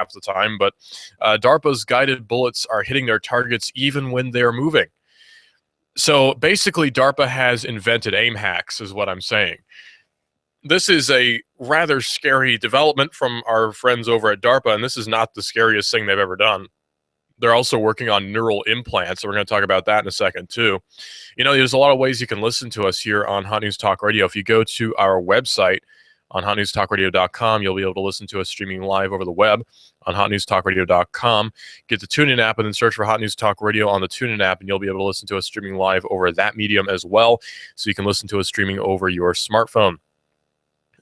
half the time, but DARPA's guided bullets are hitting their targets even when they're moving. So basically, DARPA has invented aim hacks, is what I'm saying. This is a rather scary development from our friends over at DARPA, and this is not the scariest thing they've ever done. They're also working on neural implants, so we're going to talk about that in a second, too. You know, there's a lot of ways you can listen to us here on Hot News Talk Radio. If you go to our website on hotnewstalkradio.com, you'll be able to listen to us streaming live over the web on hotnewstalkradio.com. Get the TuneIn app and then search for Hot News Talk Radio on the TuneIn app, and you'll be able to listen to us streaming live over that medium as well, so you can listen to us streaming over your smartphone.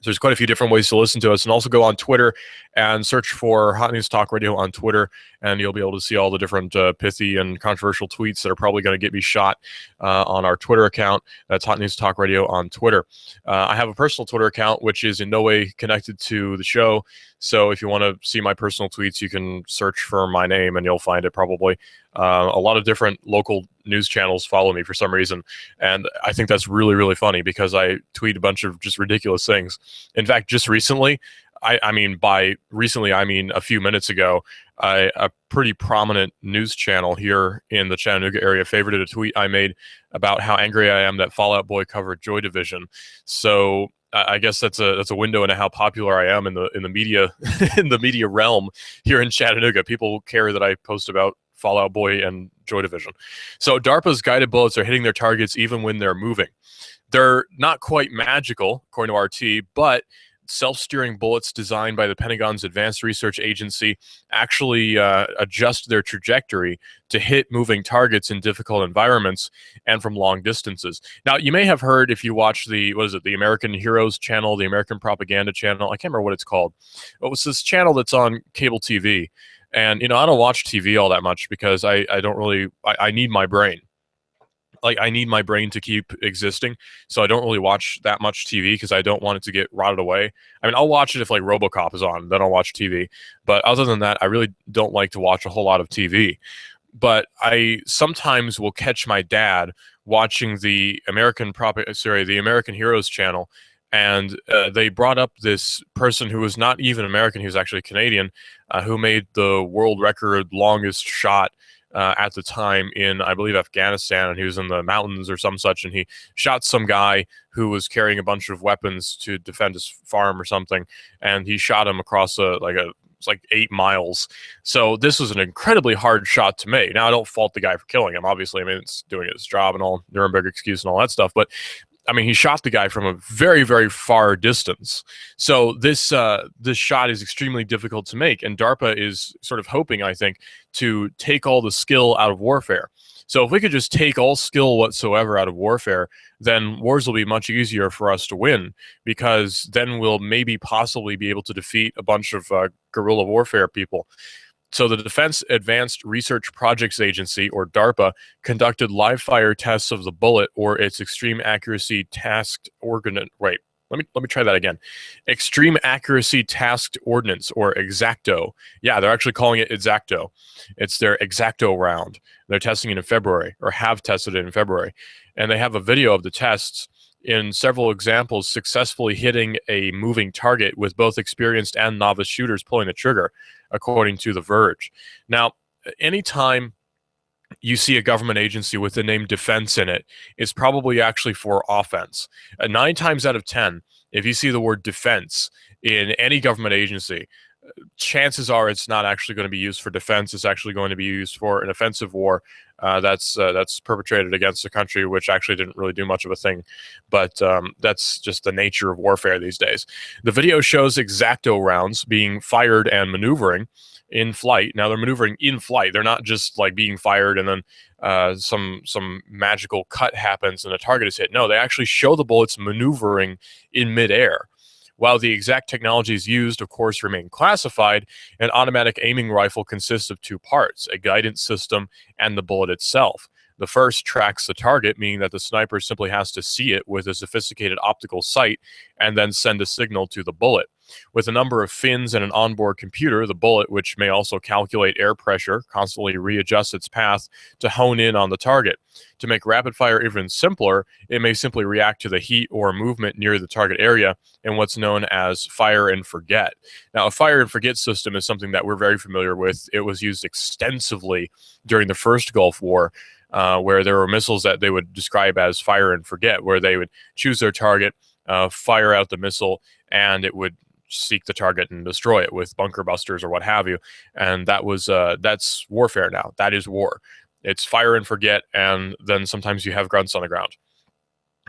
So there's quite a few different ways to listen to us, and also go on Twitter and search for Hot News Talk Radio on Twitter, and you'll be able to see all the different pithy and controversial tweets that are probably going to get me shot on our Twitter account. That's Hot News Talk Radio on Twitter. I have a personal Twitter account, which is in no way connected to the show. So if you want to see my personal tweets, you can search for my name, and you'll find it probably. A lot of different local news channels follow me for some reason, and I think that's really, really funny because I tweet a bunch of just ridiculous things. In fact, just recently, I mean by recently, I mean a few minutes ago, a pretty prominent news channel here in the Chattanooga area favorited a tweet I made about how angry I am that Fall Out Boy covered Joy Division. So I guess that's a window into how popular I am in the media in the media realm here in Chattanooga. People care that I post about Fall Out Boy and Joy Division. So DARPA's guided bullets are hitting their targets even when they're moving. They're not quite magical, according to RT, but self-steering bullets designed by the Pentagon's Advanced Research Agency actually adjust their trajectory to hit moving targets in difficult environments and from long distances. Now, you may have heard, if you watch the American Heroes channel, the American Propaganda channel, I can't remember what it's called. It was this channel that's on cable TV. And, you know, I don't watch TV all that much because I don't really, I need my brain. Like, I need my brain to keep existing, so I don't really watch that much TV because I don't want it to get rotted away. I mean, I'll watch it if, like, RoboCop is on, then I'll watch TV. But other than that, I really don't like to watch a whole lot of TV. But I sometimes will catch my dad watching the American Heroes channel, and they brought up this person who was not even American, he was actually Canadian, who made the world record longest shot at the time in, I believe, Afghanistan, and he was in the mountains or some such, and he shot some guy who was carrying a bunch of weapons to defend his farm or something, and he shot him across it's like 8 miles. So this was an incredibly hard shot to make. Now, I don't fault the guy for killing him, obviously. I mean, it's doing its job and all, Nuremberg excuse and all that stuff, but I mean, he shot the guy from a very, very far distance. So this shot is extremely difficult to make, and DARPA is sort of hoping, I think, to take all the skill out of warfare. So if we could just take all skill whatsoever out of warfare, then wars will be much easier for us to win, because then we'll maybe possibly be able to defeat a bunch of guerrilla warfare people. So the Defense Advanced Research Projects Agency, or DARPA, conducted live-fire tests of the bullet, or its Extreme Accuracy Tasked Ordnance. Wait, let me try that again. Extreme Accuracy Tasked Ordnance, or Exacto. Yeah, they're actually calling it Exacto. It's their Exacto round. They're testing it in February, or have tested it in February. And they have a video of the tests in several examples successfully hitting a moving target with both experienced and novice shooters pulling the trigger, according to The Verge. Now, anytime you see a government agency with the name defense in it, it's probably actually for offense. 9 times out of 10, if you see the word defense in any government agency, chances are it's not actually going to be used for defense. It's actually going to be used for an offensive war that's perpetrated against a country which actually didn't really do much of a thing. But that's just the nature of warfare these days. The video shows Exacto rounds being fired and maneuvering in flight. Now, they're maneuvering in flight. They're not just like being fired and then some magical cut happens and a target is hit. No, they actually show the bullets maneuvering in midair. While the exact technologies used, of course, remain classified, an automatic aiming rifle consists of 2 parts, a guidance system and the bullet itself. The first tracks the target, meaning that the sniper simply has to see it with a sophisticated optical sight and then send a signal to the bullet. With a number of fins and an onboard computer, the bullet, which may also calculate air pressure, constantly readjusts its path to hone in on the target. To make rapid fire even simpler, it may simply react to the heat or movement near the target area in what's known as fire and forget. Now, a fire and forget system is something that we're very familiar with. It was used extensively during the first Gulf War, where there were missiles that they would describe as fire and forget, where they would choose their target, fire out the missile, and it would seek the target and destroy it with bunker busters or what have you. And that's warfare now. That is war. It's fire and forget, and then sometimes you have grunts on the ground.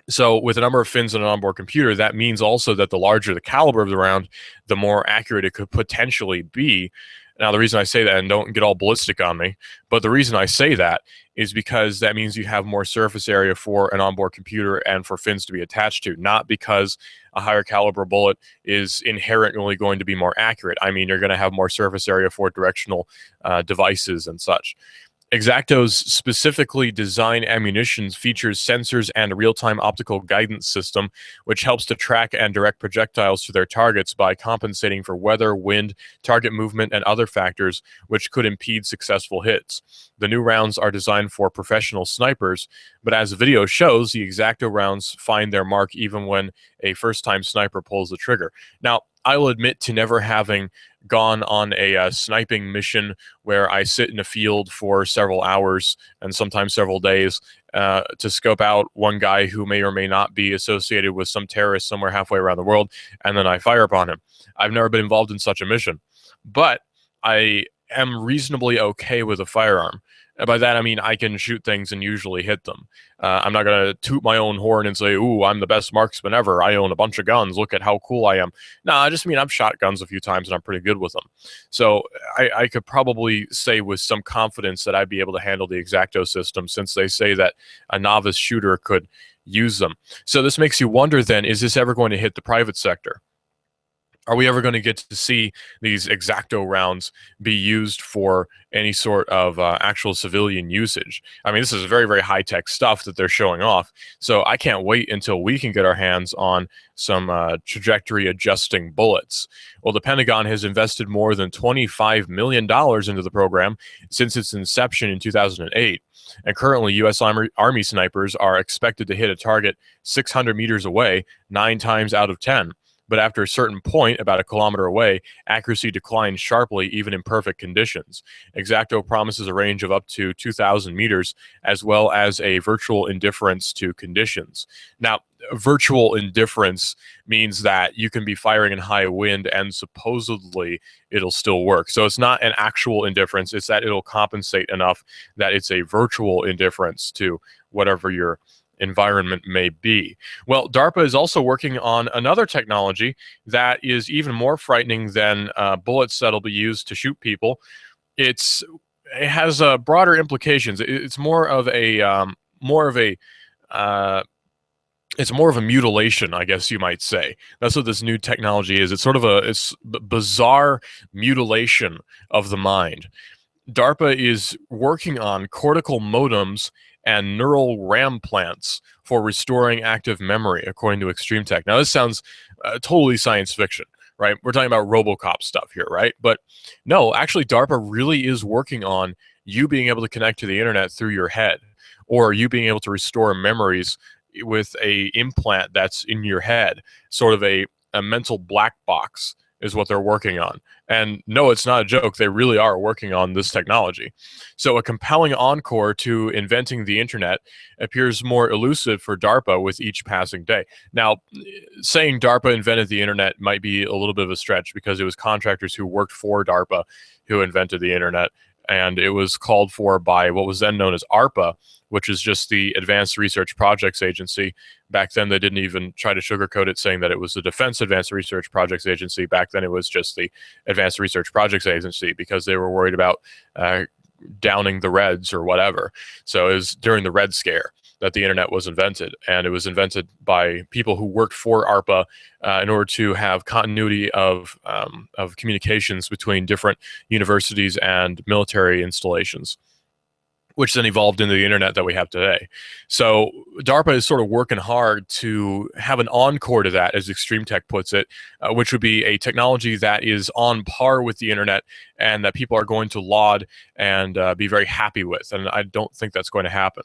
So with a number of fins and an onboard computer, that means also that the larger the caliber of the round, the more accurate it could potentially be. Now, the reason I say that, and don't get all ballistic on me, but the reason I say that is because that means you have more surface area for an onboard computer and for fins to be attached to, not because a higher caliber bullet is inherently going to be more accurate. I mean, you're going to have more surface area for directional devices and such. X-Acto's specifically designed ammunition features sensors and a real-time optical guidance system, which helps to track and direct projectiles to their targets by compensating for weather, wind, target movement, and other factors which could impede successful hits. The new rounds are designed for professional snipers, but as the video shows, the X-Acto rounds find their mark even when a first-time sniper pulls the trigger. Now, I'll admit to never having gone on a sniping mission where I sit in a field for several hours and sometimes several days to scope out one guy who may or may not be associated with some terrorist somewhere halfway around the world, and then I fire upon him. I've never been involved in such a mission, but I am reasonably okay with a firearm. And by that, I mean I can shoot things and usually hit them. I'm not going to toot my own horn and say, ooh, I'm the best marksman ever. I own a bunch of guns. Look at how cool I am. No, I just mean I've shot guns a few times and I'm pretty good with them. So I could probably say with some confidence that I'd be able to handle the X-Acto system, since they say that a novice shooter could use them. So this makes you wonder then, is this ever going to hit the private sector? Are we ever going to get to see these X-Acto rounds be used for any sort of actual civilian usage? I mean, this is very, very high-tech stuff that they're showing off. So I can't wait until we can get our hands on some trajectory-adjusting bullets. Well, the Pentagon has invested more than $25 million into the program since its inception in 2008. And currently, U.S. Army snipers are expected to hit a target 600 meters away 9 times out of 10. But after a certain point, about a kilometer away, accuracy declines sharply, even in perfect conditions. X-Acto promises a range of up to 2,000 meters, as well as a virtual indifference to conditions. Now, virtual indifference means that you can be firing in high wind and supposedly it'll still work. So it's not an actual indifference, it's that it'll compensate enough that it's a virtual indifference to whatever your environment may be. Well, DARPA is also working on another technology that is even more frightening than bullets that'll be used to shoot people. It has broader implications. It's more of a mutilation, I guess you might say. That's what this new technology is. It's sort of a bizarre mutilation of the mind. DARPA is working on cortical modems and neural RAM plants for restoring active memory, according to Extreme Tech. Now, this sounds totally science fiction, right? We're talking about RoboCop stuff here, right? But no, actually, DARPA really is working on you being able to connect to the internet through your head, or you being able to restore memories with a implant that's in your head, sort of a mental black box is what they're working on. And no, it's not a joke. They really are working on this technology. So a compelling encore to inventing the internet appears more elusive for DARPA with each passing day. Now, saying DARPA invented the internet might be a little bit of a stretch, because it was contractors who worked for DARPA who invented the internet. And it was called for by what was then known as ARPA, which is just the Advanced Research Projects Agency. Back then, they didn't even try to sugarcoat it, saying that it was the Defense Advanced Research Projects Agency. Back then, it was just the Advanced Research Projects Agency, because they were worried about downing the Reds or whatever. So it was during the Red Scare that the internet was invented, and it was invented by people who worked for ARPA in order to have continuity of communications between different universities and military installations. which then evolved into the internet that we have today. So DARPA is sort of working hard to have an encore to that, as Extreme Tech puts it, which would be a technology that is on par with the internet and that people are going to laud and be very happy with. And I don't think that's going to happen.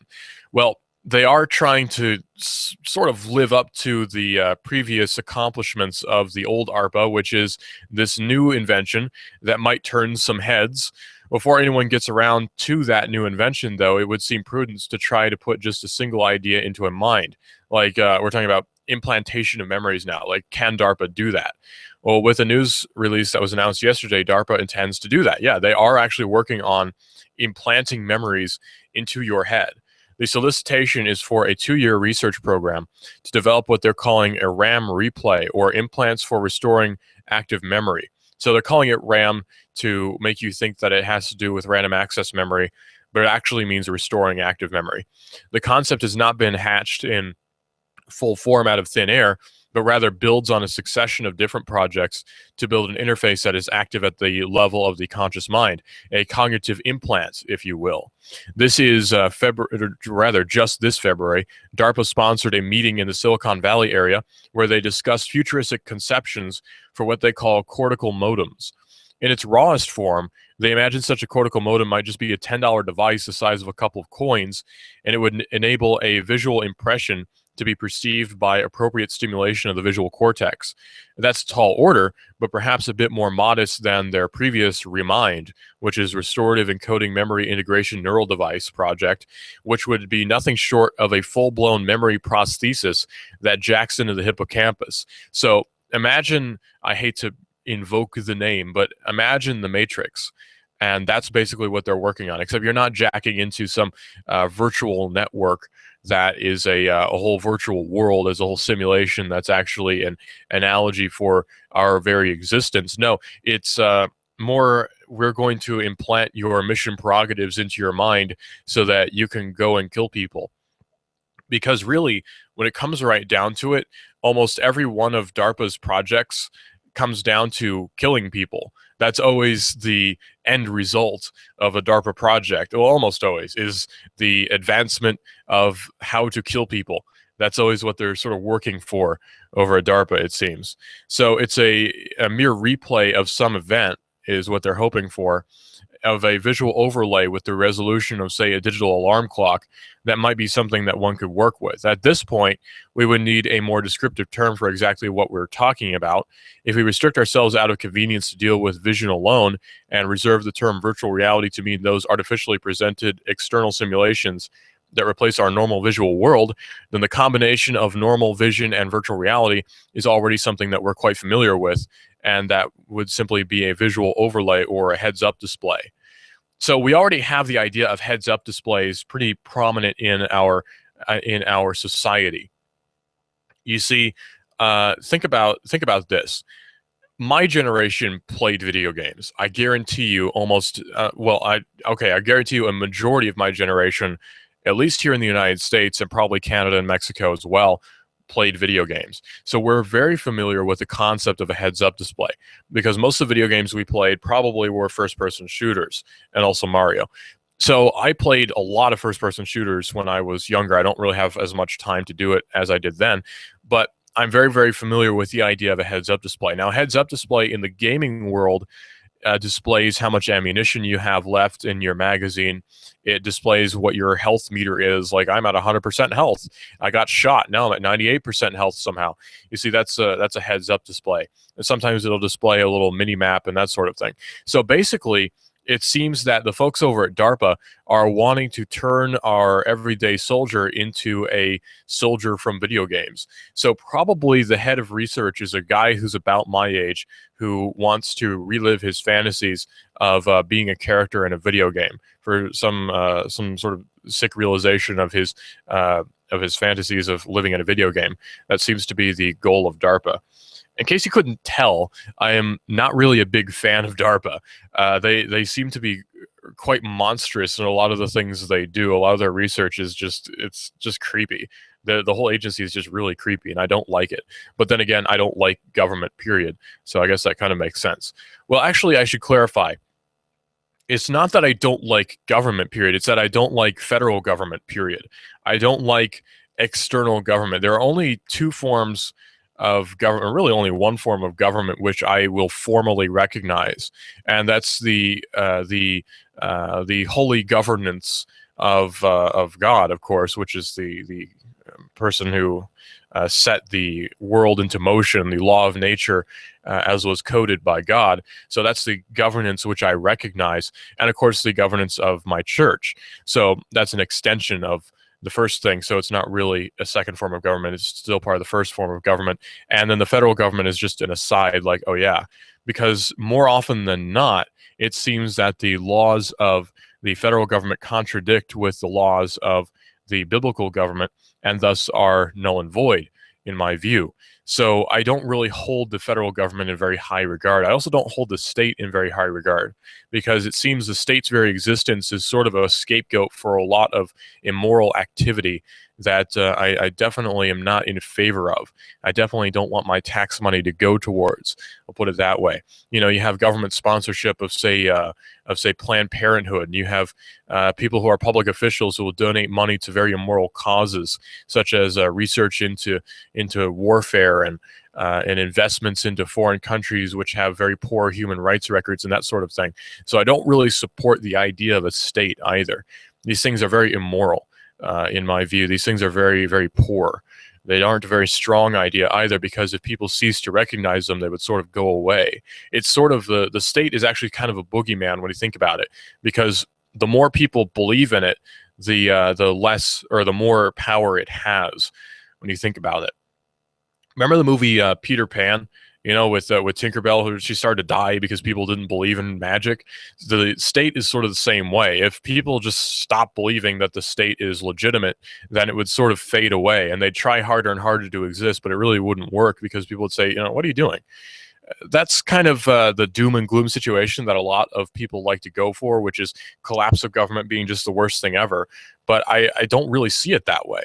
Well, they are trying to sort of live up to the previous accomplishments of the old ARPA, which is this new invention that might turn some heads. Before anyone gets around to that new invention, though, it would seem prudent to try to put just a single idea into a mind. Like we're talking about implantation of memories now. Like, can DARPA do that? Well, with a news release that was announced yesterday, DARPA intends to do that. Yeah, they are actually working on implanting memories into your head. The solicitation is for a 2-year research program to develop what they're calling a RAM replay, or implants for restoring active memory. So they're calling it RAM to make you think that it has to do with random access memory, but it actually means restoring active memory. The concept has not been hatched in full form out of thin air, but rather builds on a succession of different projects to build an interface that is active at the level of the conscious mind, a cognitive implant, if you will. This is just this February, DARPA sponsored a meeting in the Silicon Valley area where they discussed futuristic conceptions for what they call cortical modems. In its rawest form, they imagine such a cortical modem might just be a $10 device the size of a couple of coins, and it would enable a visual impression to be perceived by appropriate stimulation of the visual cortex. That's a tall order, but perhaps a bit more modest than their previous REMIND, which is Restorative Encoding Memory Integration Neural Device project, which would be nothing short of a full-blown memory prosthesis that jacks into the hippocampus. So imagine, I hate to invoke the name, but imagine the Matrix. And that's basically what they're working on, except you're not jacking into some virtual network that is a whole virtual world, as a whole simulation that's actually an analogy for our very existence. No, it's more, we're going to implant your mission prerogatives into your mind so that you can go and kill people. Because really, when it comes right down to it, almost every one of DARPA's projects comes down to killing people. That's always the end result of a DARPA project. Well, almost always is the advancement of how to kill people. That's always what they're sort of working for over at DARPA, it seems. So it's a mere replay of some event is what they're hoping for, of a visual overlay with the resolution of, say, a digital alarm clock. That might be something that one could work with. At this point, we would need a more descriptive term for exactly what we're talking about. If we restrict ourselves out of convenience to deal with vision alone and reserve the term virtual reality to mean those artificially presented external simulations that replace our normal visual world, then the combination of normal vision and virtual reality is already something that we're quite familiar with, and that would simply be a visual overlay or a heads-up display. So we already have the idea of heads-up displays pretty prominent in our society. You see, think about this. My generation played video games. I guarantee you almost, I guarantee you a majority of my generation, at least here in the United States and probably Canada and Mexico as well, played video games. So we're very familiar with the concept of a heads-up display, because most of the video games we played probably were first-person shooters, and also Mario. So I played a lot of first-person shooters when I was younger. I don't really have as much time to do it as I did then, but I'm very, very familiar with the idea of a heads-up display. Now, heads-up display in the gaming world displays how much ammunition you have left in your magazine. It displays what your health meter is. Like, I'm at 100% health. I got shot. Now I'm at 98% health somehow. You see, that's a heads-up display. And sometimes it'll display a little mini map and that sort of thing. So basically, it seems that the folks over at DARPA are wanting to turn our everyday soldier into a soldier from video games. So probably the head of research is a guy who's about my age, who wants to relive his fantasies of being a character in a video game for some sort of sick realization of his fantasies of living in a video game. That seems to be the goal of DARPA. In case you couldn't tell, I am not really a big fan of DARPA. They seem to be quite monstrous in a lot of the things they do. A lot of their research is just creepy. The whole agency is just really creepy, and I don't like it. But then again, I don't like government, period. So I guess that kind of makes sense. Well, actually, I should clarify. It's not that I don't like government, period. It's that I don't like federal government, period. I don't like external government. There are only two forms of government, really only one form of government, which I will formally recognize, and that's the holy governance of God, of course, which is the person who set the world into motion, the law of nature, as was coded by God. So that's the governance which I recognize, and of course the governance of my church. So that's an extension of the first thing. So it's not really a second form of government; it's still part of the first form of government. And then the federal government is just an aside, like, oh yeah, because more often than not, it seems that the laws of the federal government contradict with the laws of the biblical government, and thus are null and void, in my view. So I don't really hold the federal government in very high regard. I also don't hold the state in very high regard, because it seems the state's very existence is sort of a scapegoat for a lot of immoral activity that I definitely am not in favor of. I definitely don't want my tax money to go towards. I'll put it that way. You know, you have government sponsorship of say Planned Parenthood, and you have people who are public officials who will donate money to very immoral causes, such as research into warfare and investments into foreign countries which have very poor human rights records and that sort of thing. So I don't really support the idea of a state either. These things are very immoral. In my view, these things are very, very poor. They aren't a very strong idea either, because if people cease to recognize them, they would sort of go away. It's sort of the state is actually kind of a boogeyman when you think about it, because the more people believe in it, the less or the more power it has when you think about it. Remember the movie Peter Pan? You know, with Tinkerbell, who she started to die because people didn't believe in magic. The state is sort of the same way. If people just stop believing that the state is legitimate, then it would sort of fade away, and they'd try harder and harder to exist, but it really wouldn't work, because people would say, you know, what are you doing? That's kind of the doom and gloom situation that a lot of people like to go for, which is collapse of government being just the worst thing ever. But I don't really see it that way.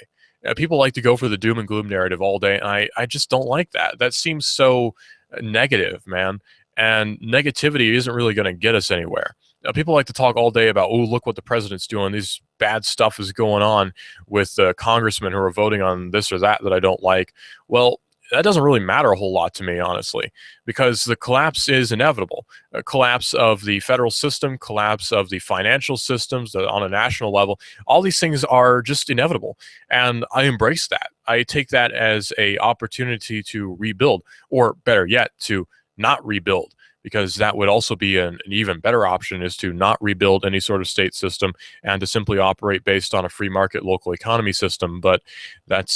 People like to go for the doom and gloom narrative all day, and I just don't like that. That seems so negative, man. And negativity isn't really going to get us anywhere. People like to talk all day about, oh, look what the president's doing. These bad stuff is going on with congressmen who are voting on this or that I don't like. Well, that doesn't really matter a whole lot to me, honestly, because the collapse is inevitable. A collapse of the federal system, collapse of the financial systems on a national level, all these things are just inevitable. And I embrace that. I take that as an opportunity to rebuild, or better yet, to not rebuild, because that would also be an even better option, is to not rebuild any sort of state system and to simply operate based on a free market local economy system. But that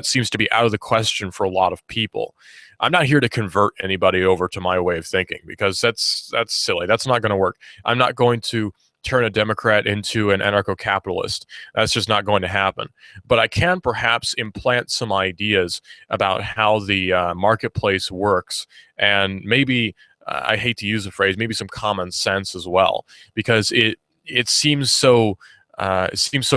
seems to be out of the question for a lot of people. I'm not here to convert anybody over to my way of thinking, because that's silly. That's not going to work. I'm not going to turn a Democrat into an anarcho-capitalist. That's just not going to happen. But I can perhaps implant some ideas about how the marketplace works, and maybe I hate to use the phrase, maybe some common sense as well, because it seems so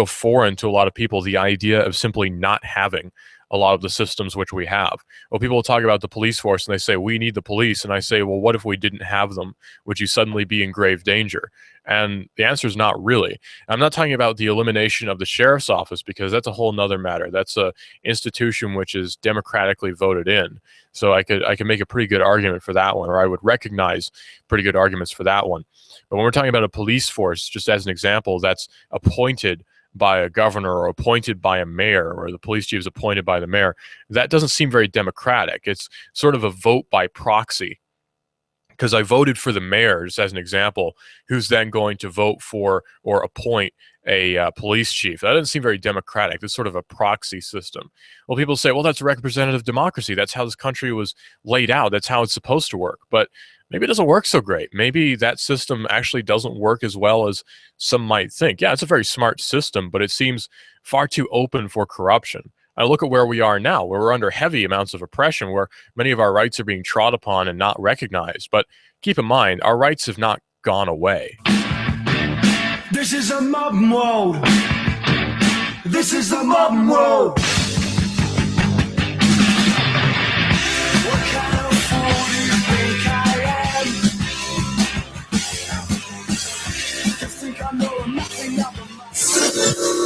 foreign to a lot of people, the idea of simply not having a lot of the systems which we have. Well, people will talk about the police force and they say, we need the police. And I say, well, what if we didn't have them? Would you suddenly be in grave danger? And the answer is not really. I'm not talking about the elimination of the sheriff's office, because that's a whole nother matter. That's a institution which is democratically voted in. So I could make a pretty good argument for that one, or I would recognize pretty good arguments for that one. But when we're talking about a police force, just as an example, that's appointed by a governor or appointed by a mayor, or the police chief is appointed by the mayor, that doesn't seem very democratic. It's sort of a vote by proxy, because I voted for the mayor, just as an example, who's then going to vote for or appoint a police chief. That doesn't seem very democratic. It's sort of a proxy system. Well, people say, well, that's representative democracy. That's how this country was laid out. That's how it's supposed to work. But maybe it doesn't work so great. Maybe that system actually doesn't work as well as some might think. Yeah, it's a very smart system, but it seems far too open for corruption. I look at where we are now, where we're under heavy amounts of oppression, where many of our rights are being trod upon and not recognized. But keep in mind, our rights have not gone away. This is a modern world. This is a modern world. What kind of fool do you think I am?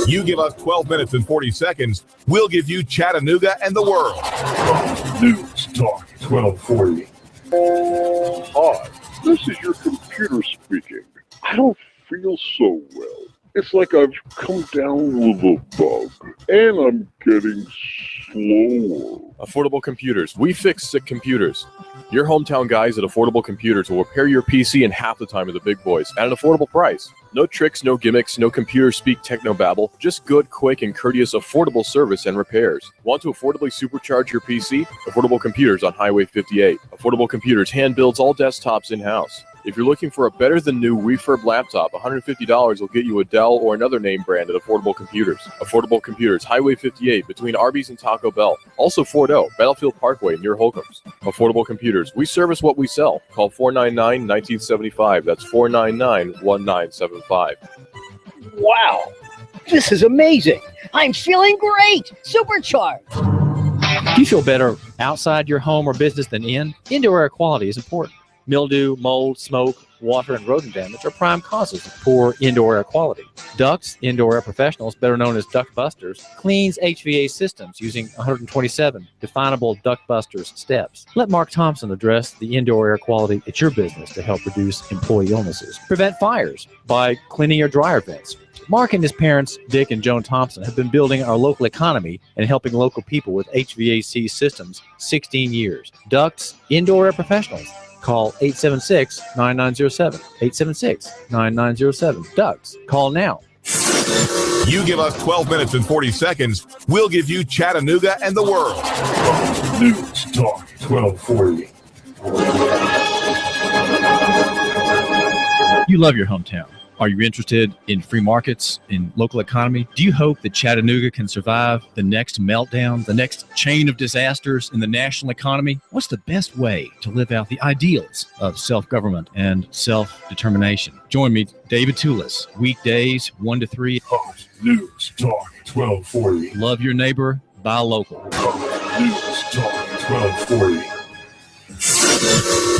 You give us 12 minutes and 40 seconds, we'll give you Chattanooga and the world. News Talk 1240. Hi, this is your computer speaking. I don't feel so well. It's like I've come down with a bug, and I'm getting slower. Affordable Computers. We fix sick computers. Your hometown guys at Affordable Computers will repair your PC in half the time of the big boys at an affordable price. No tricks, no gimmicks, no computer speak technobabble. Just good, quick, and courteous affordable service and repairs. Want to affordably supercharge your PC? Affordable Computers on Highway 58. Affordable Computers hand builds all desktops in-house. If you're looking for a better-than-new refurb laptop, $150 will get you a Dell or another name brand at Affordable Computers. Affordable Computers, Highway 58, between Arby's and Taco Bell. Also Fort O, Battlefield Parkway, near Holcomb's. Affordable Computers, we service what we sell. Call 499-1975. That's 499-1975. Wow, this is amazing. I'm feeling great. Supercharged. Do you feel better outside your home or business than in? Indoor air quality is important. Mildew, mold, smoke, water, and rodent damage are prime causes of poor indoor air quality. Ducts, Indoor Air Professionals, better known as Duct Busters, cleans HVAC systems using 127 definable Duct Busters steps. Let Mark Thompson address the indoor air quality at your business to help reduce employee illnesses. Prevent fires by cleaning your dryer vents. Mark and his parents, Dick and Joan Thompson, have been building our local economy and helping local people with HVAC systems 16 years. Ducts, Indoor Air Professionals. Call 876-9907. 876-9907. Ducks. Call now. You give us 12 minutes and 40 seconds, we'll give you Chattanooga and the world. News Talk 1240. You love your hometown. Are you interested in free markets, in local economy? Do you hope that Chattanooga can survive the next meltdown, the next chain of disasters in the national economy? What's the best way to live out the ideals of self-government and self-determination? Join me, David Toulis, weekdays 1 to 3. Hot News Talk 1240. Love your neighbor, buy local. Hot News Talk 1240.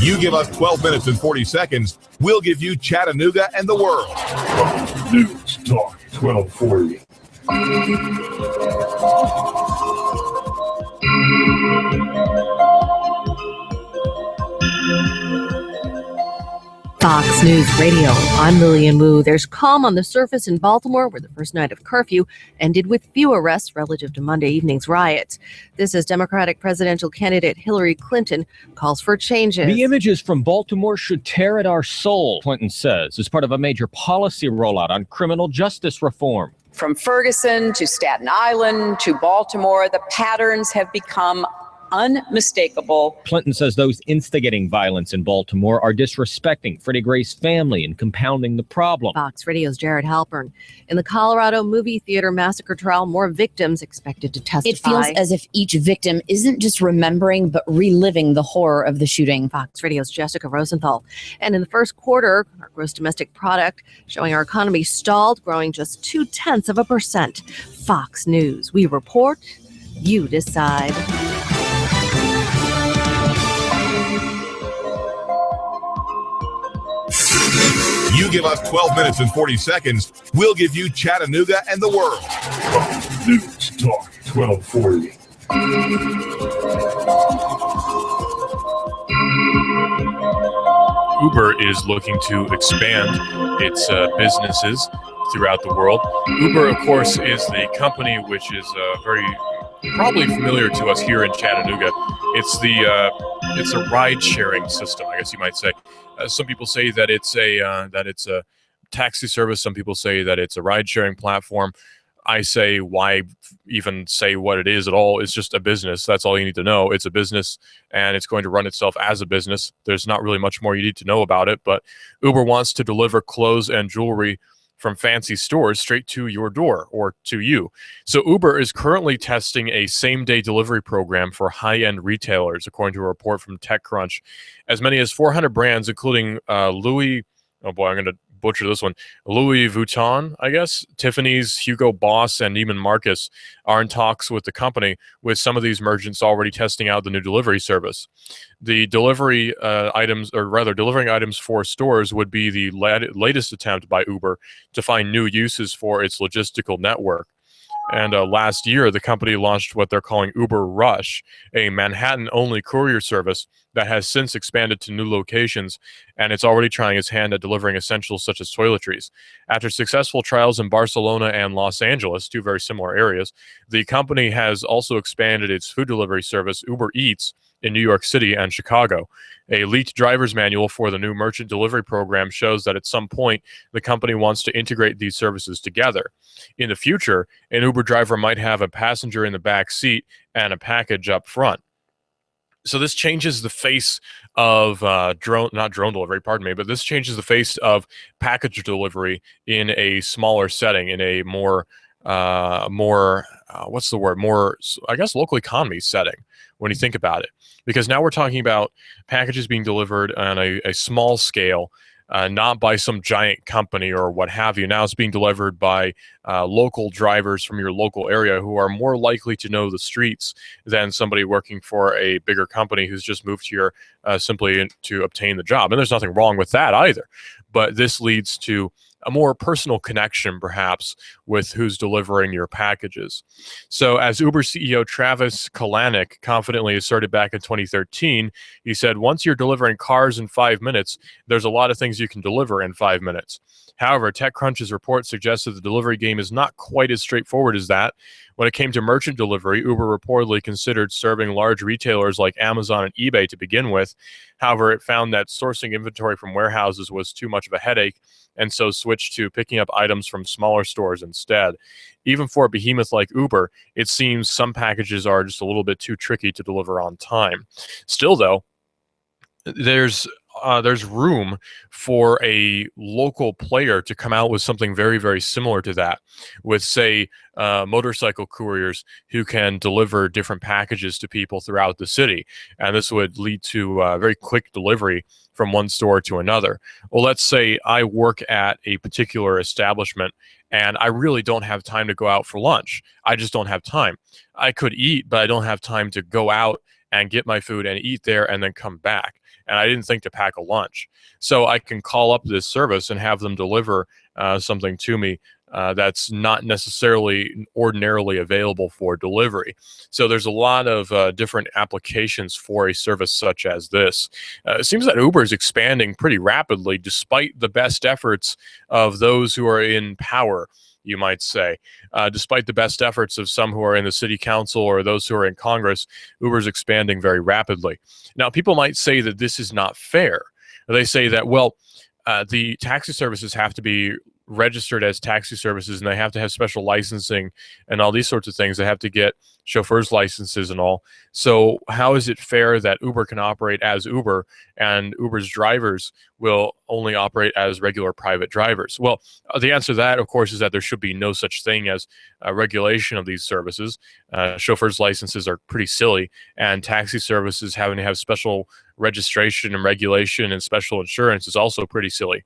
You give us 12 minutes and 40 seconds, we'll give you Chattanooga and the world. News Talk 1240. Fox News Radio. I'm Lillian Wu. There's calm on the surface in Baltimore, where the first night of curfew ended with few arrests relative to Monday evening's riots. This as Democratic presidential candidate Hillary Clinton calls for changes. The images from Baltimore should tear at our soul, Clinton says, as part of a major policy rollout on criminal justice reform. From Ferguson to Staten Island to Baltimore, the patterns have become unmistakable. Clinton says those instigating violence in Baltimore are disrespecting Freddie Gray's family and compounding the problem. Fox Radio's Jared Halpern. In the Colorado movie theater massacre trial, more victims expected to testify. It feels as if each victim isn't just remembering, but reliving the horror of the shooting. Fox Radio's Jessica Rosenthal. And in the first quarter, our gross domestic product showing our economy stalled, growing just 0.2%. Fox News. We report, you decide. You give us 12 minutes and 40 seconds, we'll give you Chattanooga and the world. News Talk 1240. Uber is looking to expand its businesses throughout the world. Uber, of course, is the company which is very probably familiar to us here in Chattanooga. It's a ride-sharing system, I guess you might say. Some people say that it's a taxi service. Some people say that it's a ride-sharing platform. I say, why even say what it is at all? It's just a business. That's all you need to know. It's a business, and it's going to run itself as a business. There's not really much more you need to know about it, but Uber wants to deliver clothes and jewelry from fancy stores straight to your door or to you. So Uber is currently testing a same-day delivery program for high-end retailers, according to a report from TechCrunch. As many as 400 brands, including Louis, oh boy, I'm going to butcher this one. Louis Vuitton, I guess, Tiffany's, Hugo Boss, and Neiman Marcus are in talks with the company, with some of these merchants already testing out the new delivery service. The delivery items, or rather delivering items for stores, would be the latest attempt by Uber to find new uses for its logistical network. And last year, the company launched what they're calling Uber Rush, a Manhattan-only courier service that has since expanded to new locations, and it's already trying its hand at delivering essentials such as toiletries. After successful trials in Barcelona and Los Angeles, two very similar areas, the company has also expanded its food delivery service, Uber Eats, in New York City and Chicago. A leaked driver's manual for the new merchant delivery program shows that at some point, the company wants to integrate these services together. In the future, an Uber driver might have a passenger in the back seat and a package up front. So this changes the face of not drone delivery, pardon me, but this changes the face of package delivery in a smaller setting, in a more what's the word? More, I guess, local economy setting when you think about it. Because now we're talking about packages being delivered on a small scale, not by some giant company or what have you. Now it's being delivered by local drivers from your local area who are more likely to know the streets than somebody working for a bigger company who's just moved here simply to obtain the job. And there's nothing wrong with that either. But this leads to a more personal connection, perhaps, with who's delivering your packages. So as Uber CEO Travis Kalanick confidently asserted back in 2013, he said, once you're delivering cars in 5 minutes, there's a lot of things you can deliver in 5 minutes. However, TechCrunch's report suggested the delivery game is not quite as straightforward as that. When it came to merchant delivery, Uber reportedly considered serving large retailers like Amazon and eBay to begin with. However, it found that sourcing inventory from warehouses was too much of a headache, and so switched to picking up items from smaller stores instead. Even for a behemoth like Uber, it seems some packages are just a little bit too tricky to deliver on time. Still, though, there's room for a local player to come out with something very, very similar to that, with, say, motorcycle couriers who can deliver different packages to people throughout the city. And this would lead to very quick delivery from one store to another. Well, let's say I work at a particular establishment and I really don't have time to go out for lunch. I just don't have time. I could eat, but I don't have time to go out and get my food and eat there and then come back. And I didn't think to pack a lunch. So I can call up this service and have them deliver something to me that's not necessarily ordinarily available for delivery. So there's a lot of different applications for a service such as this. It seems that Uber is expanding pretty rapidly despite the best efforts of those who are in power, you might say. Despite the best efforts of some who are in the city council or those who are in Congress, Uber is expanding very rapidly. Now, people might say that this is not fair. They say that, well, the taxi services have to be registered as taxi services and they have to have special licensing and all these sorts of things. They have to get chauffeurs licenses and all. So how is it fair that Uber can operate as Uber and Uber's drivers will only operate as regular private drivers? Well, the answer to that, of course, is that there should be no such thing as regulation of these services. Chauffeurs licenses are pretty silly, and taxi services having to have special registration and regulation and special insurance is also pretty silly.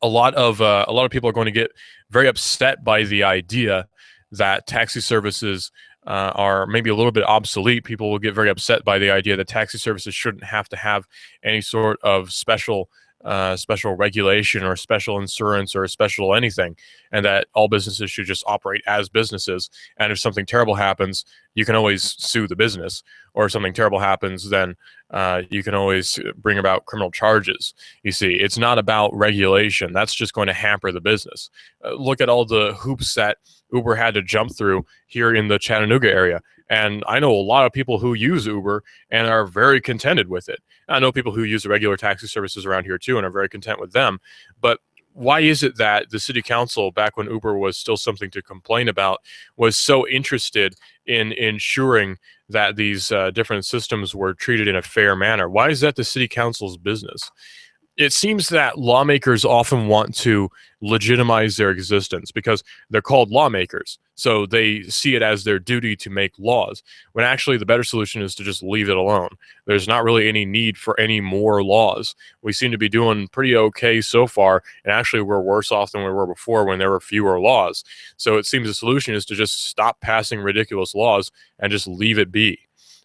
A lot of people are going to get very upset by the idea that taxi services are maybe a little bit obsolete. People will get very upset by the idea that taxi services shouldn't have to have any sort of special regulation or special insurance or special anything, and that all businesses should just operate as businesses. And if something terrible happens, you can always sue the business, or if something terrible happens, then you can always bring about criminal charges. You see, it's not about regulation. That's just going to hamper the business. Look at all the hoops that Uber had to jump through here in the Chattanooga area. And I know a lot of people who use Uber and are very contented with it. I know people who use the regular taxi services around here too and are very content with them. But why is it that the city council, back when Uber was still something to complain about, was so interested in ensuring that these different systems were treated in a fair manner? Why is that the city council's business? It seems that lawmakers often want to legitimize their existence because they're called lawmakers. So they see it as their duty to make laws, when actually the better solution is to just leave it alone. There's not really any need for any more laws. We seem to be doing pretty okay so far, and actually we're worse off than we were before when there were fewer laws. So it seems the solution is to just stop passing ridiculous laws and just leave it be.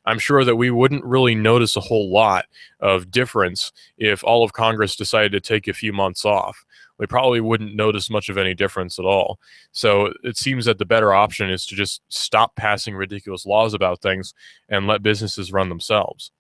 I'm sure that we wouldn't really notice a whole lot of difference if all of Congress decided to take a few months off. We probably wouldn't notice much of any difference at all. So it seems that the better option is to just stop passing ridiculous laws about things and let businesses run themselves.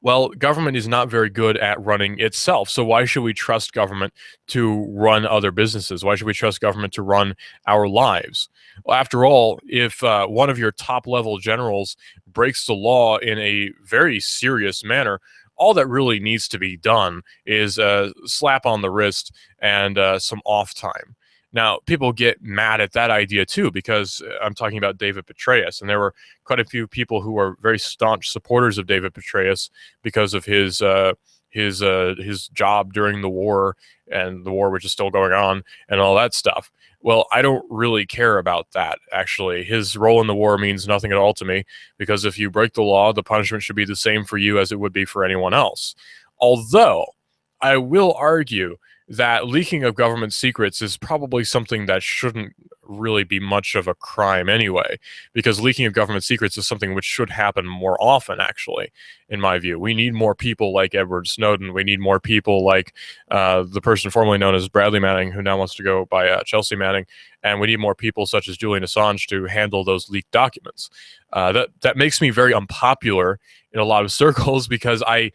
Well, government is not very good at running itself. So why should we trust government to run other businesses? Why should we trust government to run our lives? Well, after all, if one of your top level generals breaks the law in a very serious manner, all that really needs to be done is a slap on the wrist and some off time. Now, people get mad at that idea too, because I'm talking about David Petraeus, and there were quite a few people who are very staunch supporters of David Petraeus because of his job during the war, and the war which is still going on, and all that stuff. Well, I don't really care about that, actually. His role in the war means nothing at all to me, because if you break the law, the punishment should be the same for you as it would be for anyone else. Although, I will argue that leaking of government secrets is probably something that shouldn't really be much of a crime anyway, because leaking of government secrets is something which should happen more often, actually, in my view. We need more people like Edward Snowden. We need more people like the person formerly known as Bradley Manning, who now wants to go by Chelsea Manning, and we need more people such as Julian Assange to handle those leaked documents. That makes me very unpopular in a lot of circles, because I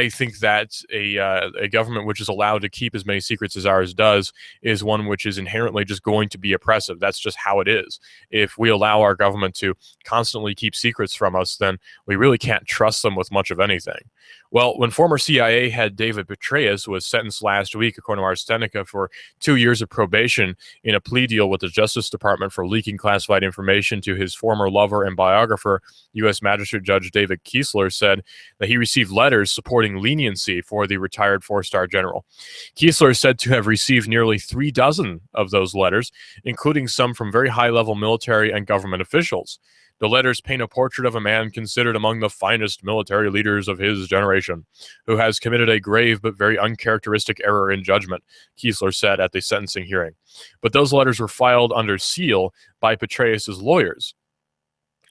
think that a government which is allowed to keep as many secrets as ours does is one which is inherently just going to be oppressive. That's just how it is. If we allow our government to constantly keep secrets from us, then we really can't trust them with much of anything. Well, when former CIA head David Petraeus was sentenced last week, according to Ars Technica, for 2 years of probation in a plea deal with the Justice Department for leaking classified information to his former lover and biographer, U.S. Magistrate Judge David Kiesler said that he received letters supporting leniency for the retired four-star general. Kiesler is said to have received nearly 36 of those letters, including some from very high-level military and government officials. The letters paint a portrait of a man considered among the finest military leaders of his generation, who has committed a grave but very uncharacteristic error in judgment, Kiesler said at the sentencing hearing. But those letters were filed under seal by Petraeus' lawyers.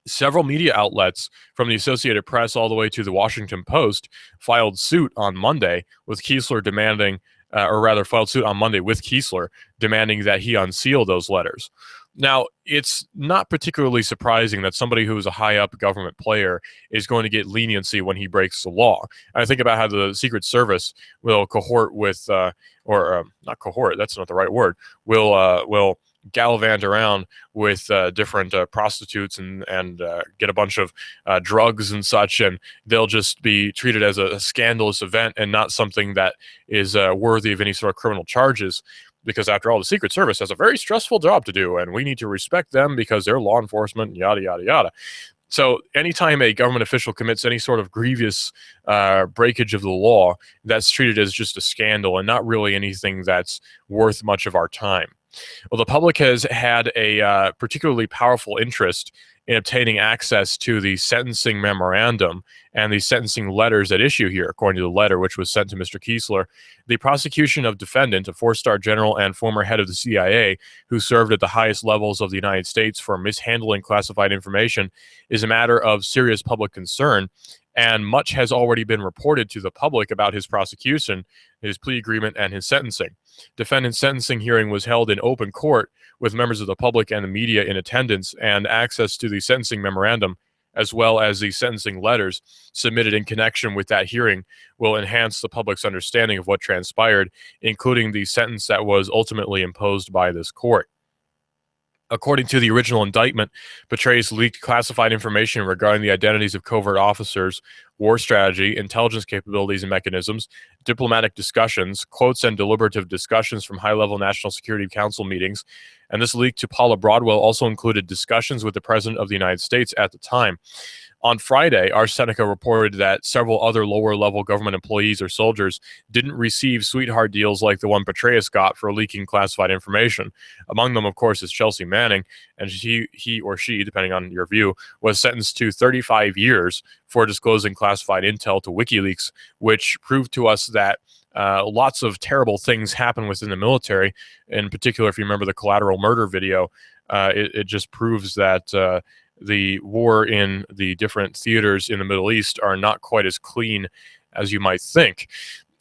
Several media outlets, from the Associated Press all the way to the Washington Post, filed suit on Monday with Kiesler demanding, filed suit on Monday with Kiesler demanding that he unseal those letters. Now, it's not particularly surprising that somebody who is a high-up government player is going to get leniency when he breaks the law. I think about how the Secret Service will cohort with, not cohort, that's not the right word, will gallivant around with different prostitutes and get a bunch of drugs and such, and they'll just be treated as a scandalous event and not something that is worthy of any sort of criminal charges. Because after all, the Secret Service has a very stressful job to do, and we need to respect them because they're law enforcement, yada, yada, yada. So anytime a government official commits any sort of grievous breakage of the law, that's treated as just a scandal and not really anything that's worth much of our time. Well, the public has had a particularly powerful interest in obtaining access to the sentencing memorandum and the sentencing letters at issue here, according to the letter which was sent to Mr. Kiesler. The prosecution of defendant, a four-star general and former head of the CIA, who served at the highest levels of the United States for mishandling classified information, is a matter of serious public concern, and much has already been reported to the public about his prosecution, his plea agreement, and his sentencing. Defendant's sentencing hearing was held in open court with members of the public and the media in attendance, and access to the sentencing memorandum, as well as the sentencing letters submitted in connection with that hearing, will enhance the public's understanding of what transpired, including the sentence that was ultimately imposed by this court. According to the original indictment, Petraeus leaked classified information regarding the identities of covert officers, war strategy, intelligence capabilities and mechanisms, diplomatic discussions, quotes and deliberative discussions from high-level National Security Council meetings, and this leak to Paula Broadwell also included discussions with the President of the United States at the time. On Friday, our Seneca reported that several other lower-level government employees or soldiers didn't receive sweetheart deals like the one Petraeus got for leaking classified information. Among them, of course, is Chelsea Manning, and he or she, depending on your view, was sentenced to 35 years for disclosing classified intel to WikiLeaks, which proved to us that lots of terrible things happen within the military. In particular, if you remember the collateral murder video, it just proves that the war in the different theaters in the Middle East are not quite as clean as you might think.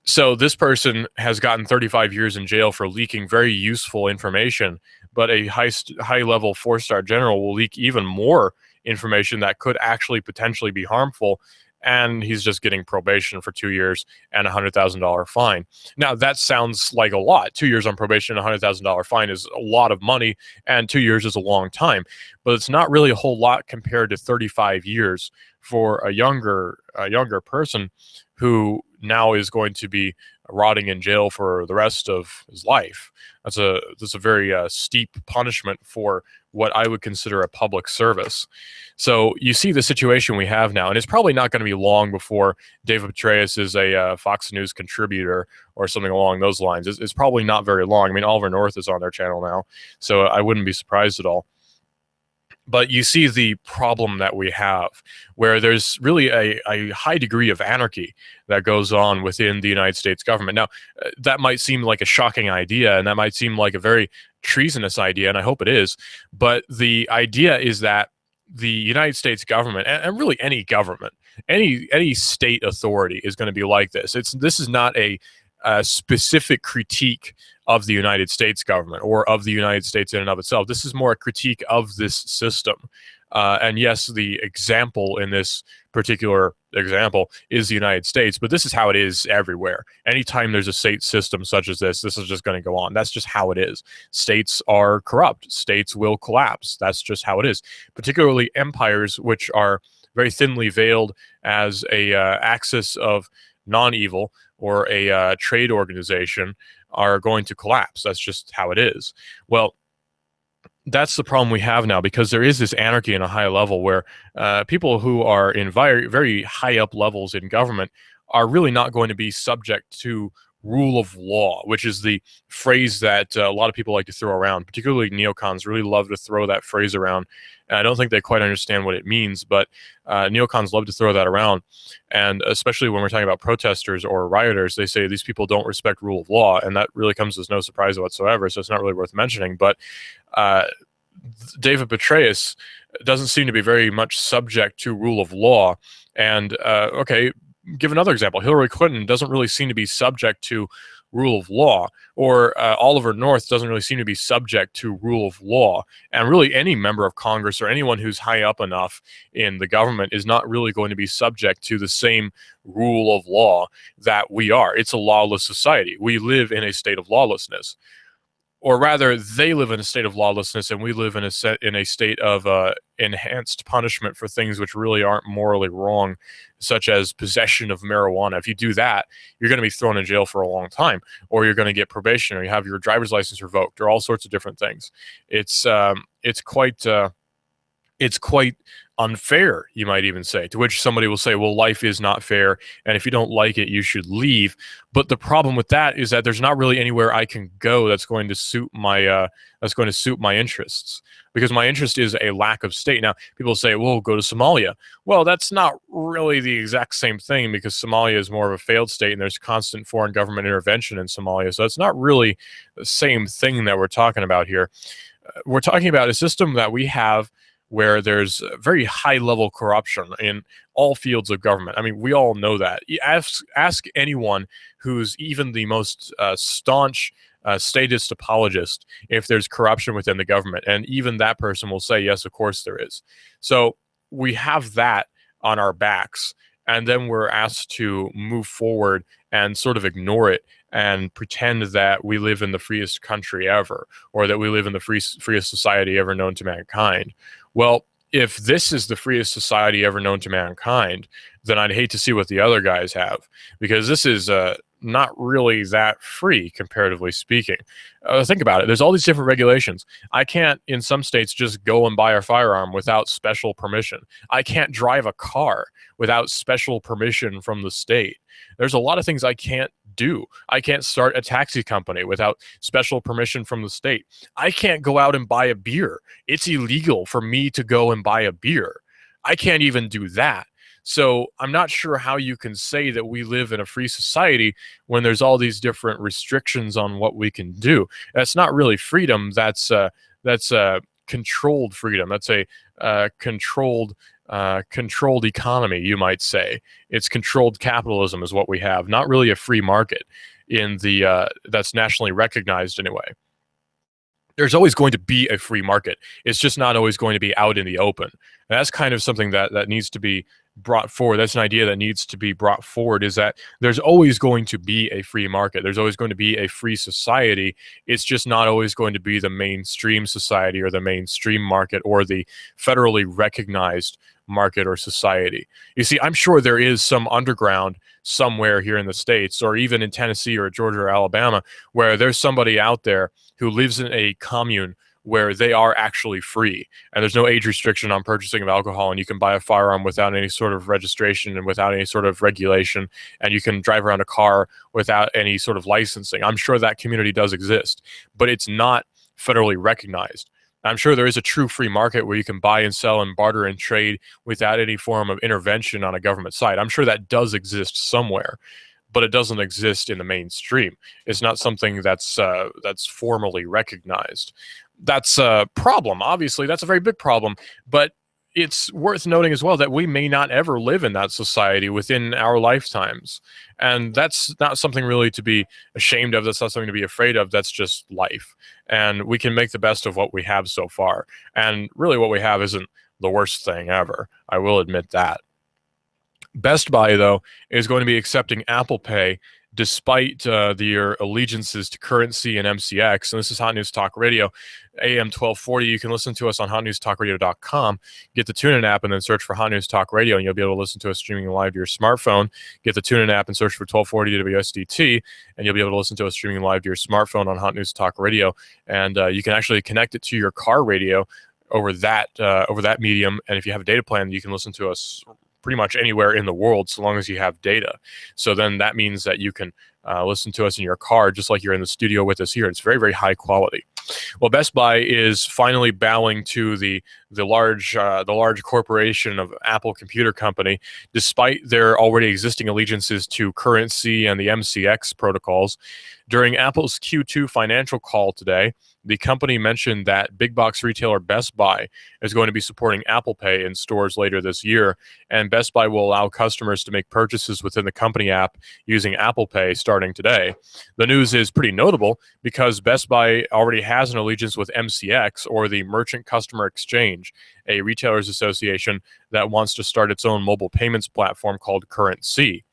So this person has gotten 35 years in jail for leaking very useful information, but a high-level 4-star general will leak even more information that could actually potentially be harmful, and he's just getting probation for 2 years and a $100,000 fine. Now, that sounds like a lot. 2 years on probation and a $100,000 fine is a lot of money, and 2 years is a long time. But it's not really a whole lot compared to 35 years for a younger person who now is going to be rotting in jail for the rest of his life. That's a very steep punishment for what I would consider a public service. So you see the situation we have now, and it's probably not going to be long before David Petraeus is a Fox News contributor or something along those lines. It's probably not very long. I mean, Oliver North is on their channel now, so I wouldn't be surprised at all. But you see the problem that we have, where there's really a high degree of anarchy that goes on within the United States government. Now, that might seem like a shocking idea, and that might seem like a very treasonous idea, and I hope it is. But the idea is that the United States government, and really any government, any state authority is going to be like this. This is not a specific critique of the United States government or of the United States in and of itself. This is more a critique of this system. And yes, the example in this particular example is the United States, but this is how it is everywhere. Anytime there's a state system such as this is just going to go on. That's just how it is. States are corrupt. States will collapse. That's just how it is. Particularly empires, which are very thinly veiled as a axis of non-evil or a trade organization, are going to collapse. That's just how it is. Well, that's the problem we have now, because there is this anarchy in a high level where people who are in very, very high up levels in government are really not going to be subject to rule of law, which is the phrase that a lot of people like to throw around. Particularly neocons really love to throw that phrase around. And I don't think they quite understand what it means, but neocons love to throw that around. And especially when we're talking about protesters or rioters, they say these people don't respect rule of law, and that really comes as no surprise whatsoever, so it's not really worth mentioning. But David Petraeus doesn't seem to be very much subject to rule of law. And okay, give another example. Hillary Clinton doesn't really seem to be subject to rule of law, or Oliver North doesn't really seem to be subject to rule of law. And really any member of Congress or anyone who's high up enough in the government is not really going to be subject to the same rule of law that we are. It's a lawless society. We live in a state of lawlessness. Or rather, they live in a state of lawlessness, and we live in a state of enhanced punishment for things which really aren't morally wrong, such as possession of marijuana. If you do that, you're going to be thrown in jail for a long time, or you're going to get probation, or you have your driver's license revoked, or all sorts of different things. It's quite unfair, you might even say, to which somebody will say, well, life is not fair, and if you don't like it, you should leave. But the problem with that is that there's not really anywhere I can go that's going to suit my interests, because my interest is a lack of state. Now, people say, well, go to Somalia. Well, that's not really the exact same thing, because Somalia is more of a failed state, and there's constant foreign government intervention in Somalia, so it's not really the same thing that we're talking about here. We're talking about a system that we have where there's very high-level corruption in all fields of government. I mean, we all know that. Ask anyone who's even the most staunch statist apologist if there's corruption within the government, and even that person will say, yes, of course there is. So we have that on our backs, and then we're asked to move forward and sort of ignore it and pretend that we live in the freest country ever, or that we live in the freest society ever known to mankind. Well, if this is the freest society ever known to mankind, then I'd hate to see what the other guys have, because this is not really that free, comparatively speaking. Think about it. There's all these different regulations. I can't, in some states, just go and buy a firearm without special permission. I can't drive a car without special permission from the state. There's a lot of things I can't do. I can't start a taxi company without special permission from the state. I can't go out and buy a beer. It's illegal for me to go and buy a beer. I can't even do that. So I'm not sure how you can say that we live in a free society when there's all these different restrictions on what we can do. That's not really freedom. That's controlled freedom. That's a controlled economy, you might say. It's controlled capitalism is what we have, not really a free market in the that's nationally recognized anyway. There's always going to be a free market. It's just not always going to be out in the open. And that's kind of something that needs to be brought forward. That's an idea that needs to be brought forward, is that there's always going to be a free market. There's always going to be a free society. It's just not always going to be the mainstream society or the mainstream market or the federally recognized market or society. You see, I'm sure there is some underground somewhere here in the States, or even in Tennessee or Georgia or Alabama, where there's somebody out there who lives in a commune where they are actually free and there's no age restriction on purchasing of alcohol, and you can buy a firearm without any sort of registration and without any sort of regulation, and you can drive around a car without any sort of licensing. I'm sure that community does exist, but it's not federally recognized. I'm sure there is a true free market where you can buy and sell and barter and trade without any form of intervention on a government side. I'm sure that does exist somewhere, but it doesn't exist in the mainstream. It's not something that's formally recognized. That's a problem. Obviously, that's a very big problem, but it's worth noting as well that we may not ever live in that society within our lifetimes. And that's not something really to be ashamed of. That's not something to be afraid of. That's just life. And we can make the best of what we have so far. And really what we have isn't the worst thing ever. I will admit that. Best Buy, though, is going to be accepting Apple Pay despite their allegiances to Currency and MCX. And this is Hot News Talk Radio, AM 1240. You can listen to us on hotnewstalkradio.com. Get the TuneIn app and then search for Hot News Talk Radio, and you'll be able to listen to us streaming live to your smartphone. Get the TuneIn app and search for 1240 WSDT, and you'll be able to listen to us streaming live to your smartphone on Hot News Talk Radio. And you can actually connect it to your car radio over that medium. And if you have a data plan, you can listen to us pretty much anywhere in the world so long as you have data. So then that means that you can listen to us in your car just like you're in the studio with us here. It's very, very high quality. Well, Best Buy is finally bowing to the large corporation of Apple Computer Company, despite their already existing allegiances to Currency and the MCX protocols. During Apple's Q2 financial call today, the company mentioned that big box retailer Best Buy is going to be supporting Apple Pay in stores later this year, and Best Buy will allow customers to make purchases within the company app using Apple Pay starting today. The news is pretty notable because Best Buy already has an allegiance with MCX, or the Merchant Customer Exchange, a retailers association that wants to start its own mobile payments platform called Currency.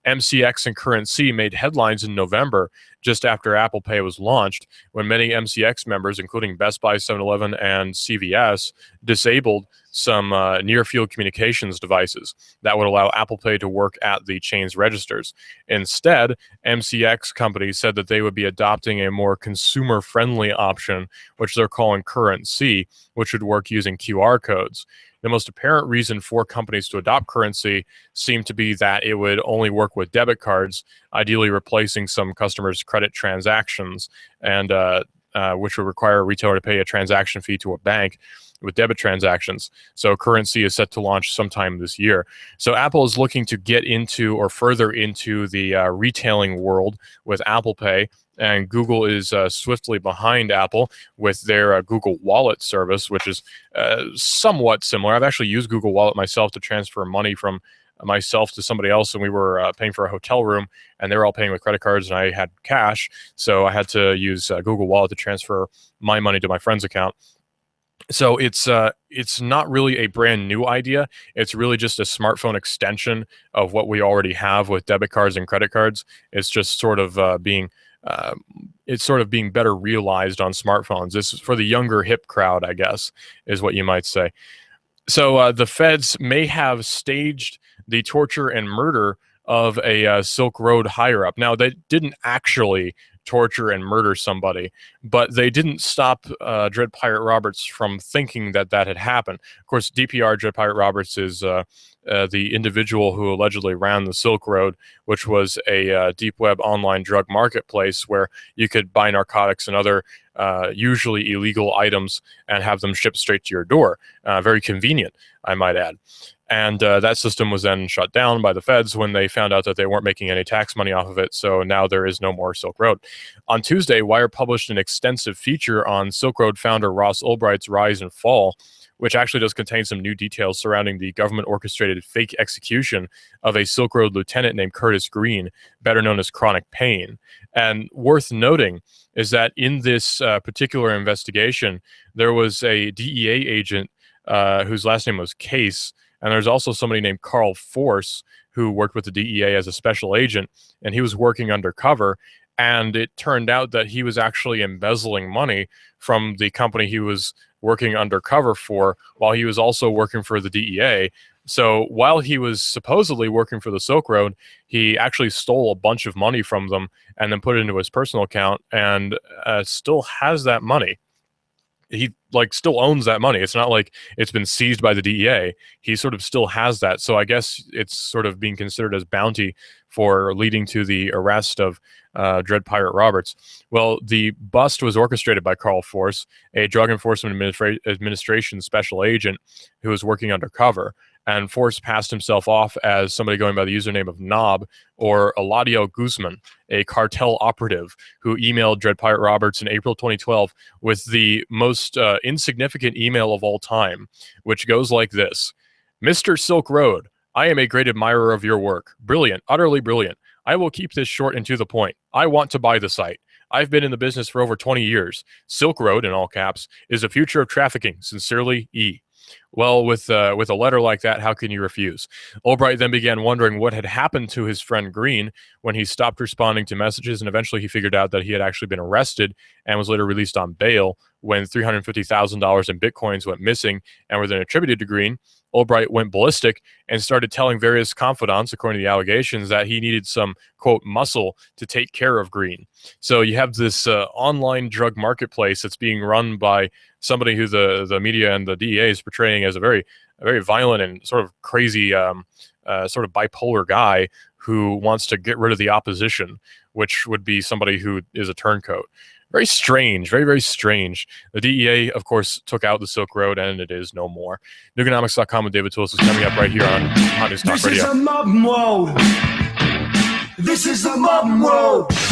MCX and Currency made headlines in November just after Apple Pay was launched, when many MCX members, including Best Buy, 7-Eleven, and CVS, disabled some near-field communications devices that would allow Apple Pay to work at the chain's registers. Instead, MCX companies said that they would be adopting a more consumer-friendly option, which they're calling Currency, which would work using QR codes. The most apparent reason for companies to adopt Currency seemed to be that it would only work with debit cards, ideally replacing some customers' credit transactions, and which would require a retailer to pay a transaction fee to a bank with debit transactions. So Currency is set to launch sometime this year. So Apple is looking to get into or further into the retailing world with Apple Pay. And Google is swiftly behind Apple with their Google Wallet service, which is somewhat similar. I've actually used Google Wallet myself to transfer money from myself to somebody else, and we were paying for a hotel room, and they were all paying with credit cards, and I had cash, so I had to use Google Wallet to transfer my money to my friend's account. So it's not really a brand new idea. It's really just a smartphone extension of what we already have with debit cards and credit cards. It's just sort of being better realized on smartphones. This is for the younger hip crowd, I guess, is what you might say. So the feds may have staged the torture and murder of a Silk Road higher up. Now, they didn't actually torture and murder somebody, but they didn't stop Dread Pirate Roberts from thinking that that had happened. Of course, DPR, Dread Pirate Roberts, is the individual who allegedly ran the Silk Road, which was a deep web online drug marketplace where you could buy narcotics and other usually illegal items and have them shipped straight to your door. Very convenient, I might add. And that system was then shut down by the feds when they found out that they weren't making any tax money off of it. So now there is no more Silk Road. On Tuesday, Wire published an extensive feature on Silk Road founder Ross Ulbright's rise and fall, which actually does contain some new details surrounding the government-orchestrated fake execution of a Silk Road lieutenant named Curtis Green, better known as Chronic Pain. And worth noting is that in this particular investigation, there was a DEA agent whose last name was Case, and there's also somebody named Carl Force who worked with the DEA as a special agent, and he was working undercover. And it turned out that he was actually embezzling money from the company he was working undercover for while he was also working for the DEA. So while he was supposedly working for the Silk Road, he actually stole a bunch of money from them and then put it into his personal account and still has that money. He still owns that money. It's not like it's been seized by the DEA. He sort of still has that. So I guess it's sort of being considered as bounty for leading to the arrest of Dread Pirate Roberts. Well, the bust was orchestrated by Carl Force, a Drug Enforcement Administration special agent who was working undercover. And Force passed himself off as somebody going by the username of Knob or Eladio Guzman, a cartel operative who emailed Dread Pirate Roberts in April 2012 with the most insignificant email of all time, which goes like this: Mr. Silk Road, I am a great admirer of your work. Brilliant, utterly brilliant. I will keep this short and to the point. I want to buy the site. I've been in the business for over 20 years. Silk Road, in all caps, is the future of trafficking. Sincerely, E. Well, with a letter like that, how can you refuse? Ulbright then began wondering what had happened to his friend Green when he stopped responding to messages, and eventually he figured out that he had actually been arrested and was later released on bail when $350,000 in bitcoins went missing and were then attributed to Green. Ulbright went ballistic and started telling various confidants, according to the allegations, that he needed some, quote, muscle to take care of Green. So you have this online drug marketplace that's being run by somebody who the media and the DEA is portraying as a very violent and sort of crazy, sort of bipolar guy who wants to get rid of the opposition, which would be somebody who is a turncoat. Very strange, very, very strange. The DEA, of course, took out the Silk Road, and it is no more. Nuganomics.com with David Tools is coming up right here on News Talk Radio. This is a mob mode. This is the mob mode.